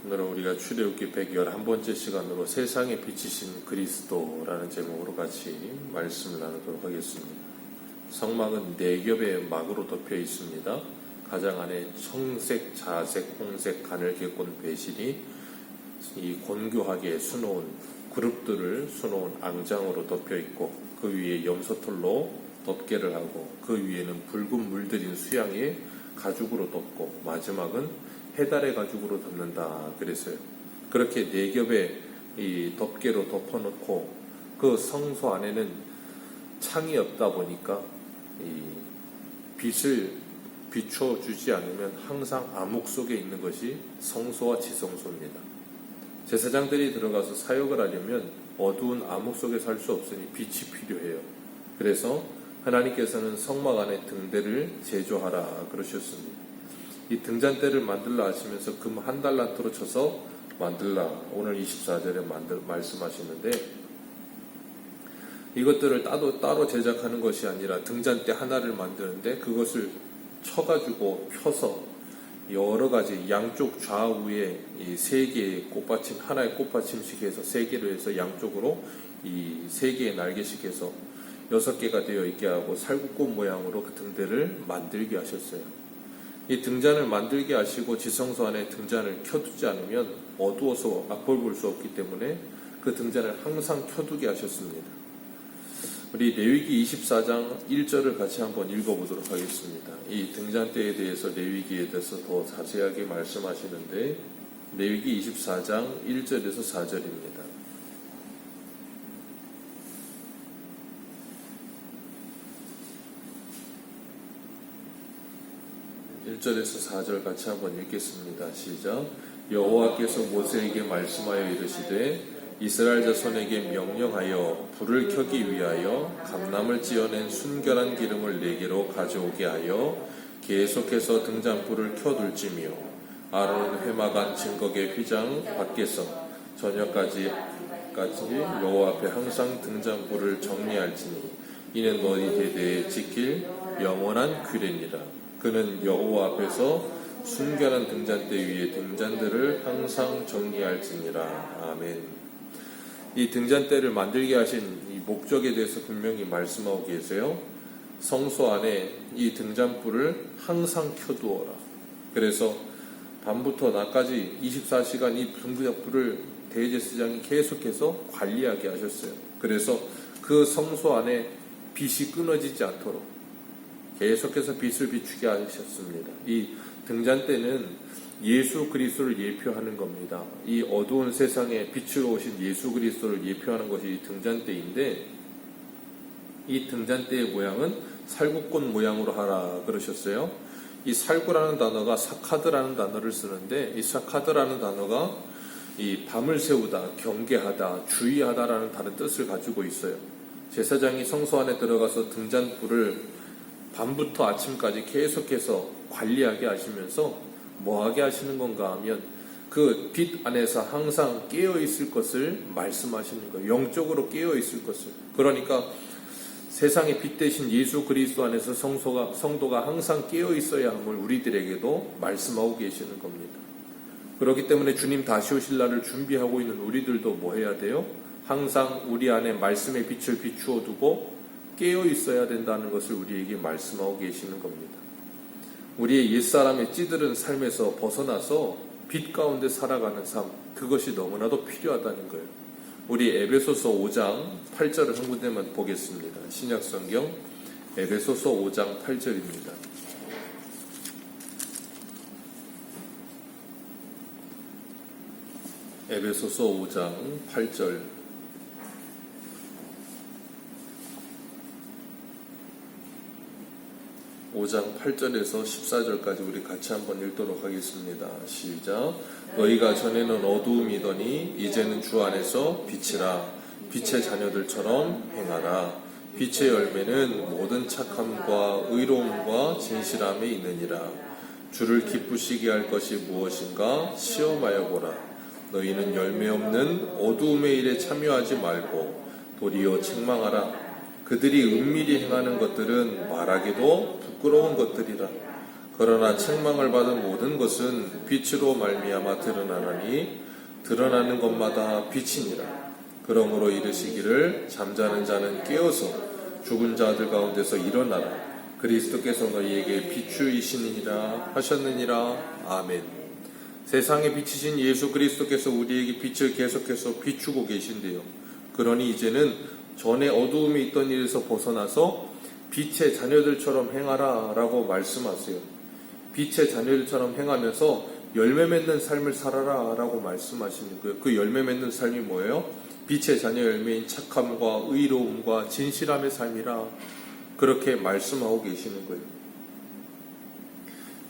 오늘은 우리가 출애굽기 111번째 시간으로 세상에 비치신 그리스도라는 제목으로 같이 말씀을 나누도록 하겠습니다. 성막은 4겹의 막으로 덮여 있습니다. 가장 안에 청색, 자색, 홍색, 가늘게 꼰 배실이 이 곤교하게 수놓은 그룹들을 수놓은 앙장으로 덮여 있고, 그 위에 염소털로 덮개를 하고, 그 위에는 붉은 물들인 수양의 가죽으로 덮고, 마지막은 해달의 가죽으로 덮는다 그랬어요. 그렇게 4겹의 이 덮개로 덮어놓고, 그 성소 안에는 창이 없다 보니까 이 빛을 비춰주지 않으면 항상 암흑 속에 있는 것이 성소와 지성소입니다. 제사장들이 들어가서 사역을 하려면 어두운 암흑 속에 살 수 없으니 빛이 필요해요. 그래서 하나님께서는 성막 안에 등대를 제조하라 그러셨습니다. 이 등잔대를 만들라 하시면서 금 1달란트로 쳐서 만들라, 오늘 24절에 말씀하시는데, 이것들을 따로 제작하는 것이 아니라 등잔대 하나를 만드는데 그것을 쳐가지고 펴서 여러 가지 양쪽 좌우에 이 3개의 꽃받침, 하나의 꽃받침씩 해서 3개로 해서 양쪽으로 이 3개의 날개씩 해서 6개가 되어 있게 하고 살구꽃 모양으로 그 등대를 만들게 하셨어요. 이 등잔을 만들게 하시고 지성소 안에 등잔을 켜두지 않으면 어두워서 앞을 볼 수 없기 때문에 그 등잔을 항상 켜두게 하셨습니다. 우리 레위기 24장 1절을 같이 한번 읽어보도록 하겠습니다. 이 등잔대에 대해서 레위기에 대해서 더 자세하게 말씀하시는데, 레위기 24장 1절에서 4절입니다. 1절에서 4절 같이 한번 읽겠습니다. 시작. 여호와께서 모세에게 말씀하여 이르시되, 이스라엘 자손에게 명령하여 불을 켜기 위하여 감람을 찌어낸 순결한 기름을 4개로 가져오게 하여 계속해서 등잔불을 켜둘지며, 아론은 회막안 증거계 휘장 밖에서 저녁까지 여호와 앞에 항상 등잔불을 정리할지니 이는 너희 대대에 지킬 영원한 규례니라. 그는 여호와 앞에서 순결한 등잔대 위에 등잔들을 항상 정리할지니라. 아멘. 이 등잔대를 만들게 하신 이 목적에 대해서 분명히 말씀하고 계세요. 성소 안에 이 등잔불을 항상 켜두어라. 그래서 밤부터 낮까지 24시간 이 등잔불을 대제사장이 계속해서 관리하게 하셨어요. 그래서 그 성소 안에 빛이 끊어지지 않도록 계속해서 빛을 비추게 하셨습니다. 이 등잔대는 예수 그리스도를 예표하는 겁니다. 이 어두운 세상에 빛으로 오신 예수 그리스도를 예표하는 것이 이 등잔대인데, 이 등잔대의 모양은 살구꽃 모양으로 하라 그러셨어요. 이 살구라는 단어가 사카드라는 단어를 쓰는데, 이 사카드라는 단어가 이 밤을 새우다, 경계하다, 주의하다라는 다른 뜻을 가지고 있어요. 제사장이 성소 안에 들어가서 등잔불을 밤부터 아침까지 계속해서 관리하게 하시면서 뭐하게 하시는 건가 하면, 그 빛 안에서 항상 깨어있을 것을 말씀하시는 거예요. 영적으로 깨어있을 것을. 그러니까 세상의 빛 대신 예수 그리스도 안에서 성도가 항상 깨어있어야 함을 우리들에게도 말씀하고 계시는 겁니다. 그렇기 때문에 주님 다시 오실 날을 준비하고 있는 우리들도 뭐 해야 돼요? 항상 우리 안에 말씀의 빛을 비추어 두고 깨어 있어야 된다는 것을 우리에게 말씀하고 계시는 겁니다. 우리의 옛사람의 찌들은 삶에서 벗어나서 빛 가운데 살아가는 삶, 그것이 너무나도 필요하다는 거예요. 우리 에베소서 5장 8절을 한 군데만 보겠습니다. 신약성경 에베소서 5장 8절입니다. 에베소서 5장 8절. 5장 8절에서 14절까지 우리 같이 한번 읽도록 하겠습니다. 시작. 너희가 전에는 어두움이더니 이제는 주 안에서 빛이라. 빛의 자녀들처럼 행하라. 빛의 열매는 모든 착함과 의로움과 진실함에 있느니라. 주를 기쁘시게 할 것이 무엇인가 시험하여 보라. 너희는 열매 없는 어두움의 일에 참여하지 말고 도리어 책망하라. 그들이 은밀히 행하는 것들은 말하기도 부끄러운 것들이라. 그러나 책망을 받은 모든 것은 빛으로 말미암아 드러나나니 드러나는 것마다 빛이니라. 그러므로 이르시기를 잠자는 자는 깨어서 죽은 자들 가운데서 일어나라. 그리스도께서 너희에게 비추이시니라 하셨느니라. 아멘. 세상에 비치신 예수 그리스도께서 우리에게 빛을 계속해서 비추고 계신데요. 그러니 이제는 전에 어두움에 있던 일에서 벗어나서 빛의 자녀들처럼 행하라 라고 말씀하세요. 빛의 자녀들처럼 행하면서 열매 맺는 삶을 살아라 라고 말씀하시는 거예요. 그 열매 맺는 삶이 뭐예요? 빛의 자녀 열매인 착함과 의로움과 진실함의 삶이라 그렇게 말씀하고 계시는 거예요.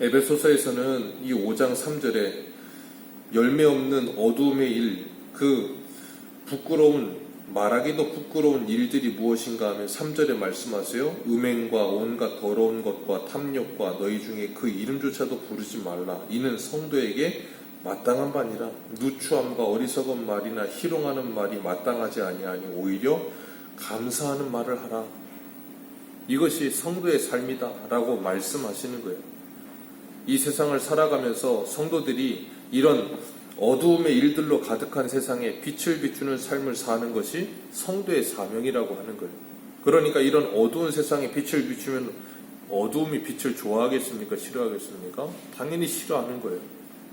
에베소서에서는 이 5장 3절에 열매 없는 어두움의 일, 그 부끄러운, 말하기도 부끄러운 일들이 무엇인가 하면 3절에 말씀하세요. 음행과 온갖 더러운 것과 탐욕과 너희 중에 그 이름조차도 부르지 말라. 이는 성도에게 마땅한 바니라. 누추함과 어리석은 말이나 희롱하는 말이 마땅하지 아니하니 오히려 감사하는 말을 하라. 이것이 성도의 삶이다 라고 말씀하시는 거예요. 이 세상을 살아가면서 성도들이 이런 어두움의 일들로 가득한 세상에 빛을 비추는 삶을 사는 것이 성도의 사명이라고 하는 거예요. 그러니까 이런 어두운 세상에 빛을 비추면 어두움이 빛을 좋아하겠습니까? 싫어하겠습니까? 당연히 싫어하는 거예요.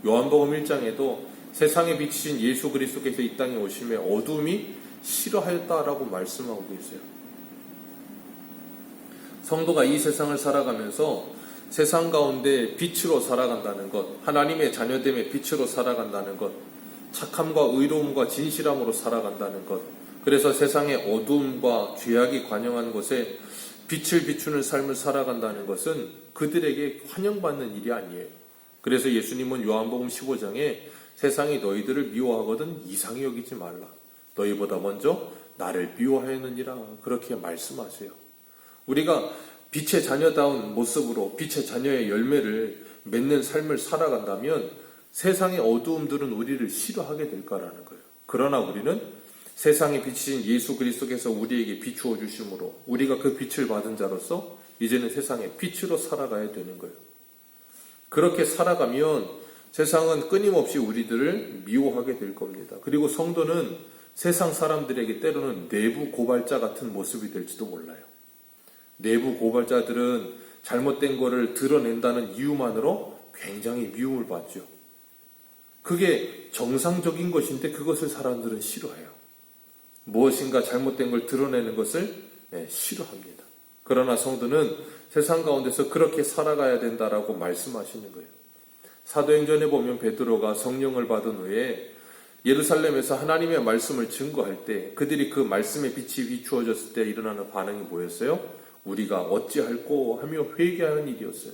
요한복음 1장에도 세상에 비치신 예수 그리스도께서 이 땅에 오심에 어두움이 싫어하였다라고 말씀하고 계세요. 성도가 이 세상을 살아가면서 세상 가운데 빛으로 살아간다는 것, 하나님의 자녀됨의 빛으로 살아간다는 것, 착함과 의로움과 진실함으로 살아간다는 것, 그래서 세상의 어두움과 죄악이 관영한 곳에 빛을 비추는 삶을 살아간다는 것은 그들에게 환영받는 일이 아니에요. 그래서 예수님은 요한복음 15장에 세상이 너희들을 미워하거든 이상히 여기지 말라. 너희보다 먼저 나를 미워하였느니라 그렇게 말씀하세요. 우리가 빛의 자녀다운 모습으로 빛의 자녀의 열매를 맺는 삶을 살아간다면 세상의 어두움들은 우리를 싫어하게 될 거라는 거예요. 그러나 우리는 세상에 비치신 예수 그리스도께서 우리에게 비추어 주심으로 우리가 그 빛을 받은 자로서 이제는 세상의 빛으로 살아가야 되는 거예요. 그렇게 살아가면 세상은 끊임없이 우리들을 미워하게 될 겁니다. 그리고 성도는 세상 사람들에게 때로는 내부 고발자 같은 모습이 될지도 몰라요. 내부 고발자들은 잘못된 것을 드러낸다는 이유만으로 굉장히 미움을 받죠. 그게 정상적인 것인데 그것을 사람들은 싫어해요. 무엇인가 잘못된 걸 드러내는 것을 싫어합니다. 그러나 성도는 세상 가운데서 그렇게 살아가야 된다라고 말씀하시는 거예요. 사도행전에 보면 베드로가 성령을 받은 후에 예루살렘에서 하나님의 말씀을 증거할 때 그들이 그 말씀의 빛이 비추어졌을 때 일어나는 반응이 뭐였어요? 우리가 어찌할꼬 하며 회개하는 일이었어요.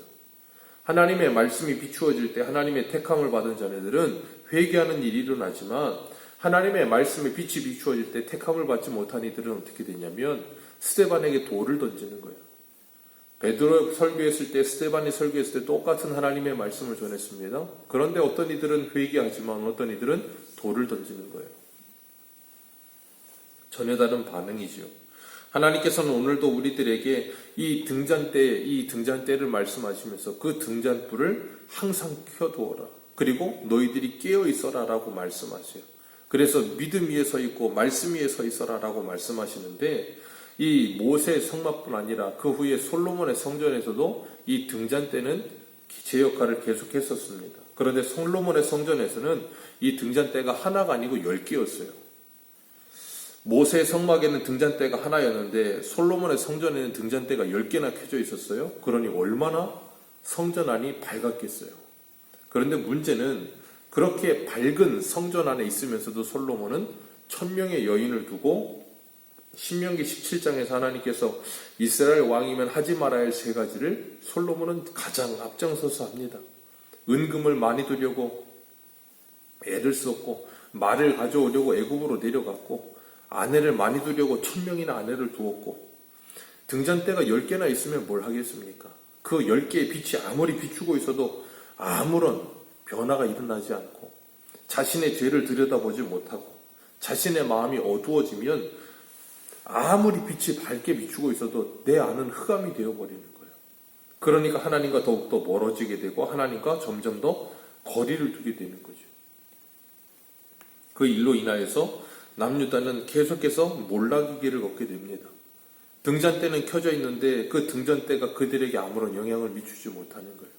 하나님의 말씀이 비추어질 때 하나님의 택함을 받은 자녀들은 회개하는 일이 일어나지만 하나님의 말씀에 빛이 비추어질 때 택함을 받지 못한 이들은 어떻게 되냐면 스데반에게 돌을 던지는 거예요. 베드로 설교했을 때 스데반이 설교했을 때 똑같은 하나님의 말씀을 전했습니다. 그런데 어떤 이들은 회개하지만 어떤 이들은 돌을 던지는 거예요. 전혀 다른 반응이지요. 하나님께서는 오늘도 우리들에게 이 등잔대를 말씀하시면서 그 등잔불을 항상 켜두어라. 그리고 너희들이 깨어 있어라 라고 말씀하세요. 그래서 믿음 위에 서 있고 말씀 위에 서 있어라 라고 말씀하시는데 이 모세의 성막뿐 아니라 그 후에 솔로몬의 성전에서도 이 등잔대는 제 역할을 계속했었습니다. 그런데 솔로몬의 성전에서는 이 등잔대가 하나가 아니고 10개였어요. 모세의 성막에는 등잔대가 하나였는데 솔로몬의 성전에는 등잔대가 10개나 켜져 있었어요. 그러니 얼마나 성전 안이 밝았겠어요. 그런데 문제는 그렇게 밝은 성전 안에 있으면서도 솔로몬은 1000명의 여인을 두고 신명기 17장에서 하나님께서 이스라엘 왕이면 하지 말아야 할 3가지를 솔로몬은 가장 앞장서서 합니다. 은금을 많이 두려고 애를 썼고 말을 가져오려고 애굽으로 내려갔고 아내를 많이 두려고 1000명이나 아내를 두었고 등잔대가 10개나 있으면 뭘 하겠습니까? 그 10개의 빛이 아무리 비추고 있어도 아무런 변화가 일어나지 않고 자신의 죄를 들여다보지 못하고 자신의 마음이 어두워지면 아무리 빛이 밝게 비추고 있어도 내 안은 흑암이 되어버리는 거예요. 그러니까 하나님과 더욱더 멀어지게 되고 하나님과 점점 더 거리를 두게 되는 거죠. 그 일로 인하여서 남유다는 계속해서 몰락의 길을 걷게 됩니다. 등잔대는 켜져 있는데 그 등잔대가 그들에게 아무런 영향을 미치지 못하는 거예요.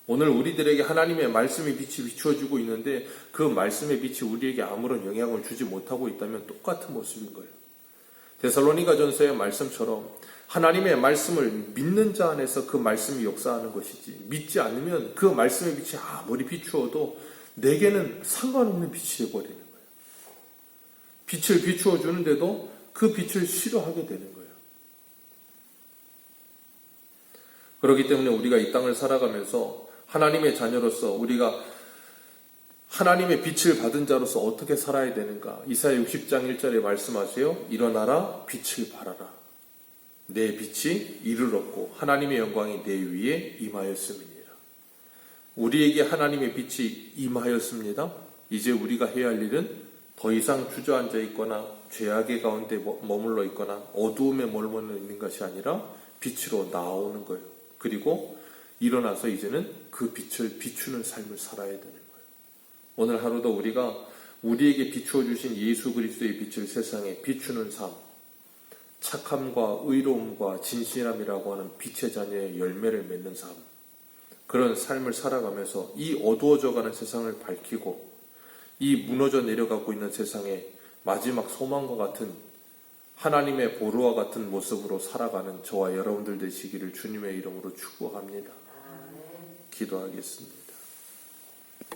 오늘 우리들에게 하나님의 말씀의 빛이 비추어주고 있는데 그 말씀의 빛이 우리에게 아무런 영향을 주지 못하고 있다면 똑같은 모습인 거예요. 데살로니가 전서의 말씀처럼 하나님의 말씀을 믿는 자 안에서 그 말씀이 역사하는 것이지, 믿지 않으면 그 말씀의 빛이 아무리 비추어도 내게는 상관없는 빛이 되어버리는 거예요. 빛을 비추어 주는데도 그 빛을 싫어하게 되는 거예요. 그렇기 때문에 우리가 이 땅을 살아가면서 하나님의 자녀로서 우리가 하나님의 빛을 받은 자로서 어떻게 살아야 되는가? 이사야 60장 1절에 말씀하세요. 일어나라, 빛을 발하라. 내 빛이 이르렀고 하나님의 영광이 내 위에 임하였음이니라. 우리에게 하나님의 빛이 임하였습니다. 이제 우리가 해야 할 일은 더 이상 주저앉아 있거나 죄악의 가운데 머물러 있거나 어두움에 머물러 있는 것이 아니라 빛으로 나오는 거예요. 그리고 일어나서 이제는 그 빛을 비추는 삶을 살아야 되는 거예요. 오늘 하루도 우리가 우리에게 비추어 주신 예수 그리스도의 빛을 세상에 비추는 삶, 착함과 의로움과 진실함이라고 하는 빛의 자녀의 열매를 맺는 삶, 그런 삶을 살아가면서 이 어두워져가는 세상을 밝히고 이 무너져 내려가고 있는 세상에 마지막 소망과 같은 하나님의 보루와 같은 모습으로 살아가는 저와 여러분들 되시기를 주님의 이름으로 축복합니다. 기도하겠습니다.